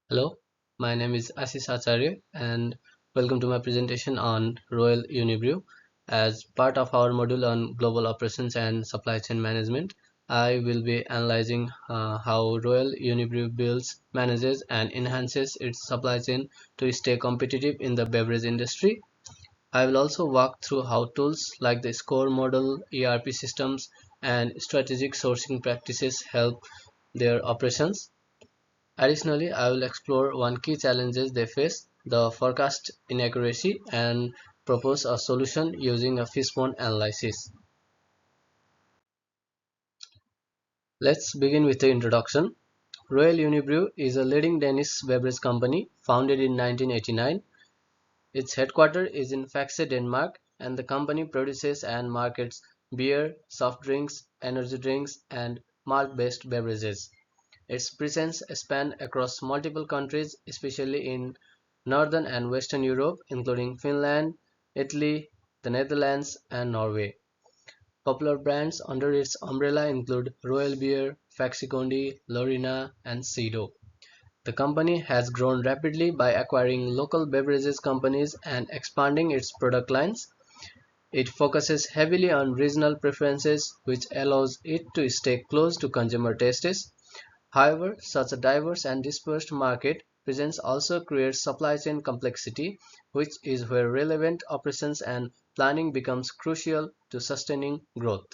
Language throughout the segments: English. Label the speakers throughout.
Speaker 1: Hello, my name is Ashish Acharya and welcome to my presentation on Royal Unibrew. As part of our module on global operations and supply chain management, I will be analyzing how Royal Unibrew builds, manages and enhances its supply chain to stay competitive in the beverage industry. I will also walk through how tools like the score model, ERP systems and strategic sourcing practices help their operations. Additionally, I will explore one key challenges they face, the forecast inaccuracy, and propose a solution using a fishbone analysis. Let's begin with the introduction. Royal Unibrew is a leading Danish beverage company founded in 1989. Its headquarters is in Faxe, Denmark, and the company produces and markets beer, soft drinks, energy drinks, and malt-based beverages. Its presence spans across multiple countries, especially in Northern and Western Europe, including Finland, Italy, the Netherlands, and Norway. Popular brands under its umbrella include Royal Beer, Faxikondi, Lorina, and Cedo. The company has grown rapidly by acquiring local beverages companies and expanding its product lines. It focuses heavily on regional preferences, which allows it to stay close to consumer tastes. However, such a diverse and dispersed market presence also creates supply chain complexity, which is where relevant operations and planning becomes crucial to sustaining growth.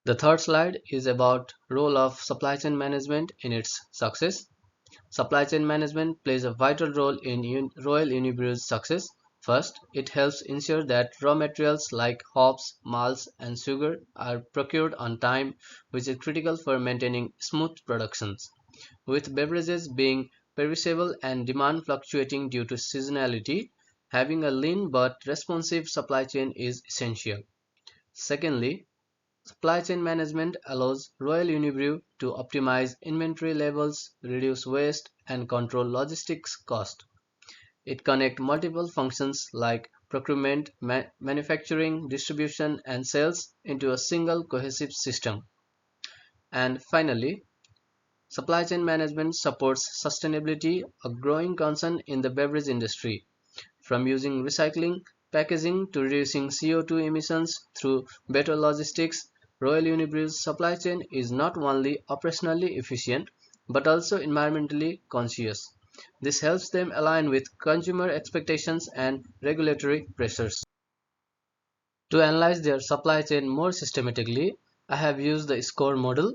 Speaker 1: The third slide is about role of supply chain management in its success. Supply chain management plays a vital role in Royal Unibrew's success. First, it helps ensure that raw materials like hops, malts, and sugar are procured on time, which is critical for maintaining smooth productions. With beverages being perishable and demand fluctuating due to seasonality, having a lean but responsive supply chain is essential. Secondly, supply chain management allows Royal Unibrew to optimize inventory levels, reduce waste, and control logistics costs. It connects multiple functions like procurement, manufacturing, distribution, and sales into a single cohesive system. And finally, supply chain management supports sustainability, a growing concern in the beverage industry. From using recycling packaging to reducing CO2 emissions through better logistics, Royal Unibrew's supply chain is not only operationally efficient but also environmentally conscious. This helps them align with consumer expectations and regulatory pressures. To analyze their supply chain more systematically, I have used the SCORE model.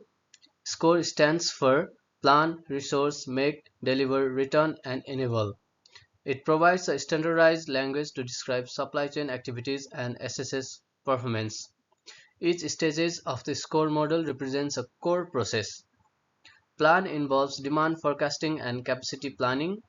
Speaker 1: SCORE stands for Plan, Resource, Make, Deliver, Return, and Enable. It provides a standardized language to describe supply chain activities and assesses performance. Each stage of the SCORE model represents a core process. Plan involves demand forecasting and capacity planning.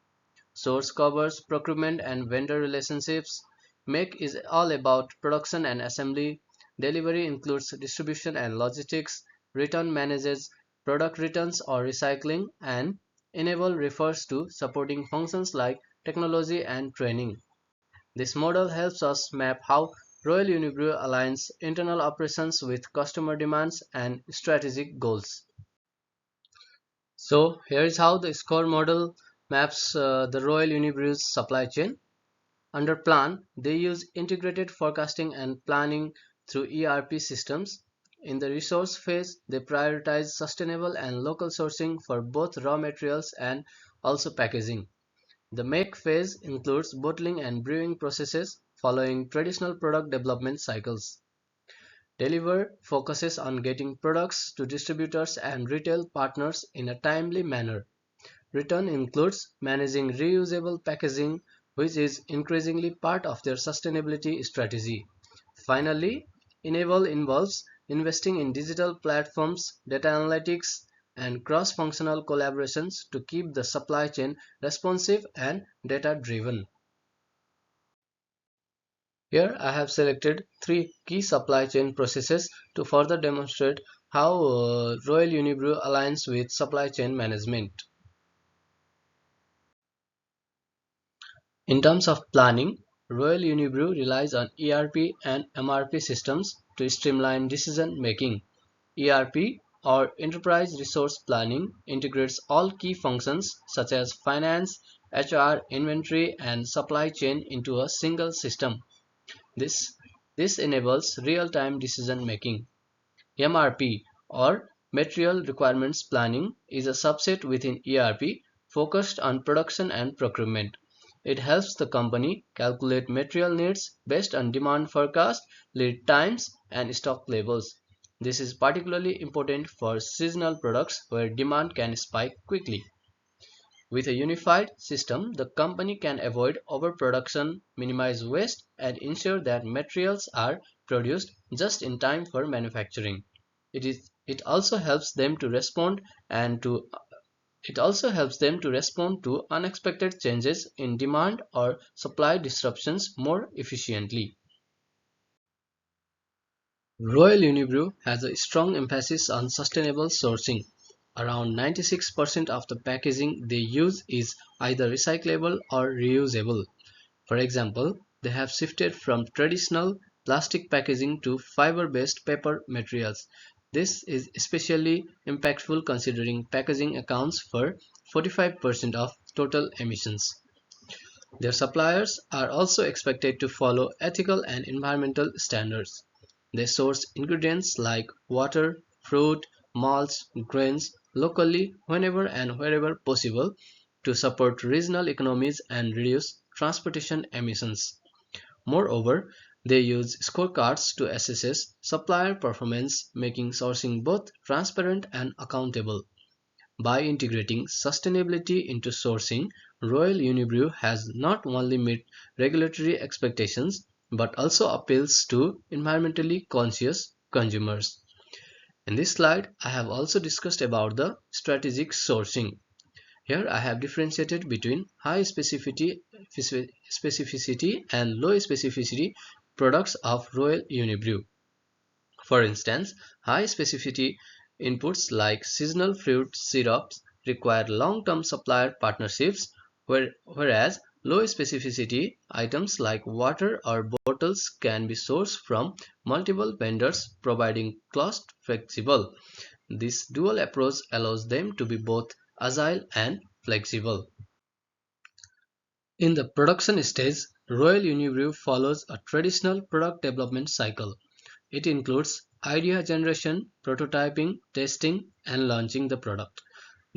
Speaker 1: Source covers procurement and vendor relationships. Make is all about production and assembly. Delivery includes distribution and logistics. Return manages product returns or recycling. And enable refers to supporting functions like technology and training. This model helps us map how Royal Unibrew aligns internal operations with customer demands and strategic goals. So here is how the SCORE model maps the Royal Unibrew's supply chain. Under plan, they use integrated forecasting and planning through ERP systems. In the resource phase, they prioritize sustainable and local sourcing for both raw materials and also packaging. The make phase includes bottling and brewing processes following traditional product development cycles. Deliver focuses on getting products to distributors and retail partners in a timely manner. Return includes managing reusable packaging, which is increasingly part of their sustainability strategy. Finally, Enable involves investing in digital platforms, data analytics, and cross-functional collaborations to keep the supply chain responsive and data-driven. Here I have selected three key supply chain processes to further demonstrate how Royal Unibrew aligns with supply chain management. In terms of planning, Royal Unibrew relies on ERP and MRP systems to streamline decision making. ERP or enterprise resource planning integrates all key functions such as finance, HR, inventory, and supply chain into a single system. This, this enables real-time decision making. MRP or Material Requirements Planning is a subset within ERP focused on production and procurement. It helps the company calculate material needs based on demand forecast, lead times, and stock levels. This is particularly important for seasonal products where demand can spike quickly. With a unified system, the company can avoid overproduction, minimize waste, and ensure that materials are produced just in time for manufacturing. It also helps them to respond and to it also helps them to respond to unexpected changes in demand or supply disruptions more efficiently. Royal Unibrew has a strong emphasis on sustainable sourcing. Around 96% of the packaging they use is either recyclable or reusable. For example, they have shifted from traditional plastic packaging to fiber-based paper materials. This is especially impactful considering packaging accounts for 45% of total emissions. Their suppliers are also expected to follow ethical and environmental standards. They source ingredients like water, fruit, malts, grains locally whenever and wherever possible to support regional economies and reduce transportation emissions. Moreover, they use scorecards to assess supplier performance, making sourcing both transparent and accountable. By integrating sustainability into sourcing, Royal Unibrew has not only met regulatory expectations but also appeals to environmentally conscious consumers. In this slide, I have also discussed about the strategic sourcing. Here I have differentiated between high specificity and low specificity products of Royal Unibrew. For instance, high specificity inputs like seasonal fruit syrups require long-term supplier partnerships, whereas low specificity items like water or bottles can be sourced from multiple vendors, providing cost flexible. This dual approach allows them to be both agile and flexible. In the production stage, Royal Unibrew follows a traditional product development cycle. It includes idea generation, prototyping, testing, and launching the product.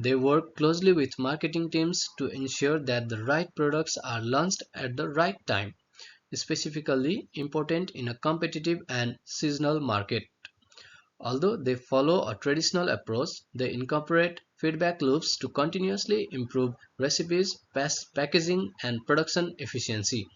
Speaker 1: They work closely with marketing teams to ensure that the right products are launched at the right time, specifically important in a competitive and seasonal market. Although they follow a traditional approach, they incorporate feedback loops to continuously improve recipes, packaging, and production efficiency.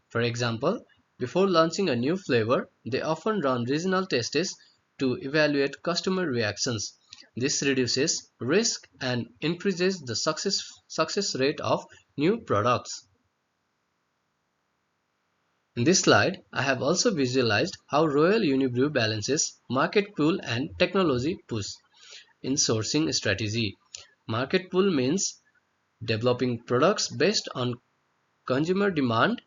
Speaker 1: For example, before launching a new flavor, they often run regional tests to evaluate customer reactions. This reduces risk and increases the success rate of new products. In this slide, I have also visualized how Royal Unibrew balances market pull and technology push in sourcing strategy. Market pull means developing products based on consumer demand,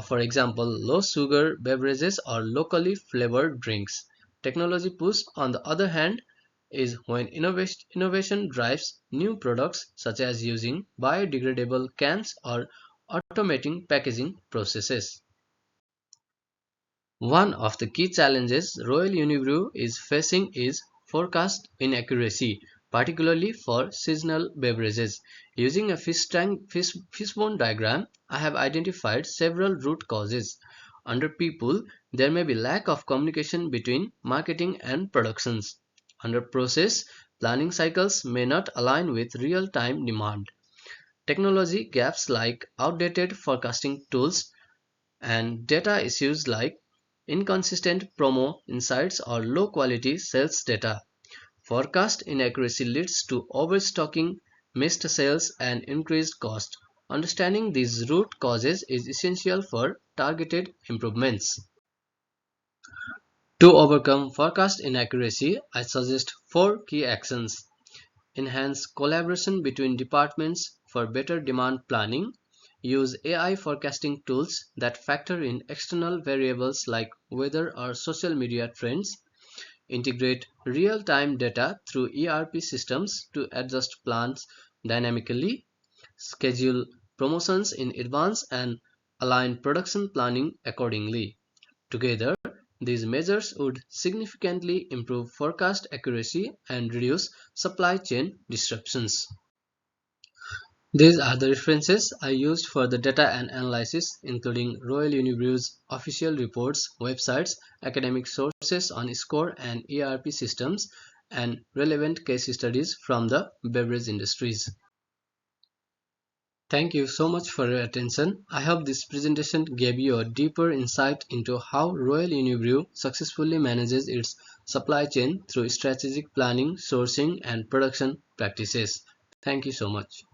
Speaker 1: for example, low sugar beverages or locally flavored drinks. Technology push, on the other hand, is when innovation drives new products such as using biodegradable cans or automating packaging processes. One of the key challenges Royal Unibrew is facing is forecast inaccuracy, particularly for seasonal beverages. Using a fishbone diagram, I have identified several root causes. Under people, there may be lack of communication between marketing and productions. Under process, planning cycles may not align with real-time demand. Technology gaps like outdated forecasting tools and data issues like inconsistent promo insights or low quality sales data. Forecast inaccuracy leads to overstocking, missed sales, and increased cost. Understanding these root causes is essential for targeted improvements. To overcome forecast inaccuracy, I suggest four key actions. Enhance collaboration between departments for better demand planning. Use AI forecasting tools that factor in external variables like weather or social media trends. integrate real-time data through ERP systems to adjust plans dynamically, schedule promotions in advance, and align production planning accordingly. Together, these measures would significantly improve forecast accuracy and reduce supply chain disruptions. These are the references I used for the data and analysis, including Royal Unibrew's official reports, websites, academic sources on score and ERP systems, and relevant case studies from the beverage industries. Thank you so much for your attention. I hope this presentation gave you a deeper insight into how Royal Unibrew successfully manages its supply chain through strategic planning, sourcing, and production practices. Thank you so much.